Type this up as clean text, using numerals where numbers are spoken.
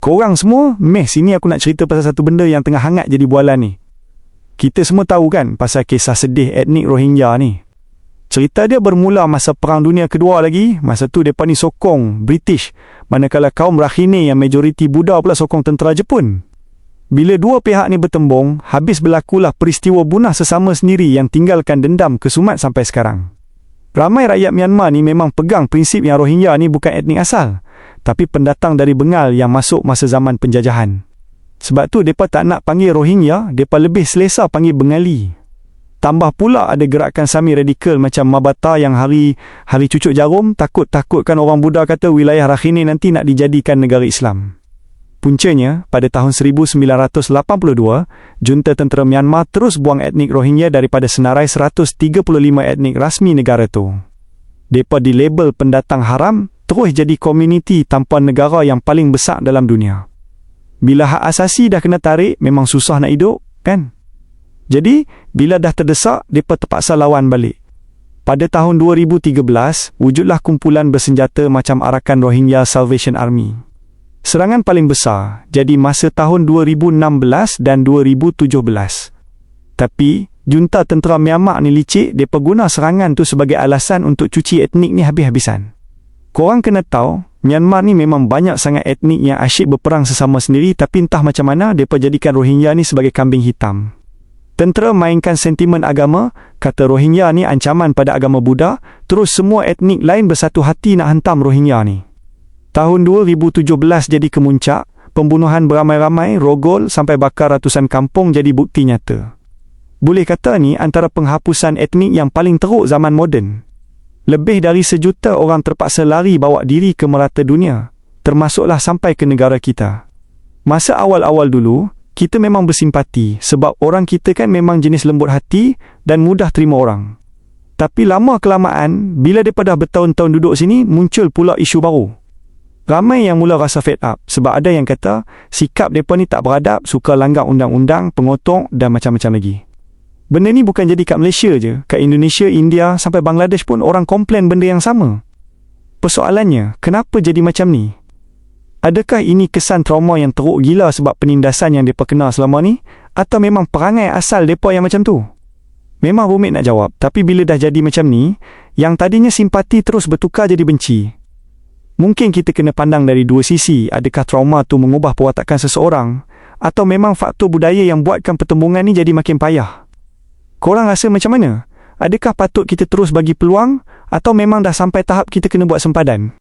Korang semua, sini aku nak cerita pasal satu benda yang tengah hangat jadi bualan ni. Kita semua tahu kan pasal kisah sedih etnik Rohingya ni. Cerita dia bermula masa Perang Dunia Kedua lagi. Masa tu mereka ni sokong British, manakala kaum Rakhine yang majoriti Buddha pula sokong tentera Jepun. Bila dua pihak ni bertembung, habis berlakulah peristiwa bunuh sesama sendiri yang tinggalkan dendam kesumat sampai sekarang. Ramai rakyat Myanmar ni memang pegang prinsip yang Rohingya ni bukan etnik asal, tapi pendatang dari Bengal yang masuk masa zaman penjajahan. Sebab tu mereka tak nak panggil Rohingya, mereka lebih selesa panggil Bengali. Tambah pula ada gerakan sami radikal macam Mabata yang hari cucuk jarum takutkan orang Buddha kata wilayah Rakhine nanti nak dijadikan negara Islam. Puncanya, pada tahun 1982, junta tentera Myanmar terus buang etnik Rohingya daripada senarai 135 etnik rasmi negara tu. Mereka dilabel pendatang haram, terus jadi komuniti tanpa negara yang paling besar dalam dunia. Bila hak asasi dah kena tarik, memang susah nak hidup, kan? Jadi, bila dah terdesak, mereka terpaksa lawan balik. Pada tahun 2013, wujudlah kumpulan bersenjata macam Arakan Rohingya Salvation Army. Serangan paling besar jadi masa tahun 2016 dan 2017. Tapi, junta tentera Myanmar ni licik, mereka guna serangan tu sebagai alasan untuk cuci etnik ni habis-habisan. Korang kena tahu, Myanmar ni memang banyak sangat etnik yang asyik berperang sesama sendiri, tapi entah macam mana mereka jadikan Rohingya ni sebagai kambing hitam. Tentera mainkan sentimen agama, kata Rohingya ni ancaman pada agama Buddha, terus semua etnik lain bersatu hati nak hantam Rohingya ni. Tahun 2017 jadi kemuncak, pembunuhan beramai-ramai, rogol sampai bakar ratusan kampung jadi bukti nyata. Boleh kata ni antara penghapusan etnik yang paling teruk zaman moden. Lebih dari 1 juta orang terpaksa lari bawa diri ke merata dunia, termasuklah sampai ke negara kita. Masa awal-awal dulu, kita memang bersimpati sebab orang kita kan memang jenis lembut hati dan mudah terima orang. Tapi lama-kelamaan, bila mereka dah bertahun-tahun duduk sini, muncul pula isu baru. Ramai yang mula rasa fed up sebab ada yang kata sikap mereka ni tak beradab, suka langgar undang-undang, pengotok dan macam-macam lagi. Benda ni bukan jadi kat Malaysia je, kat Indonesia, India sampai Bangladesh pun orang komplain benda yang sama. Persoalannya, kenapa jadi macam ni? Adakah ini kesan trauma yang teruk gila sebab penindasan yang mereka kena selama ni? Atau memang perangai asal mereka yang macam tu? Memang rumit nak jawab, tapi bila dah jadi macam ni, yang tadinya simpati terus bertukar jadi benci. Mungkin kita kena pandang dari dua sisi, adakah trauma tu mengubah perwatakan seseorang, atau memang faktor budaya yang buatkan pertembungan ni jadi makin payah? Korang rasa macam mana? Adakah patut kita terus bagi peluang, atau memang dah sampai tahap kita kena buat sempadan?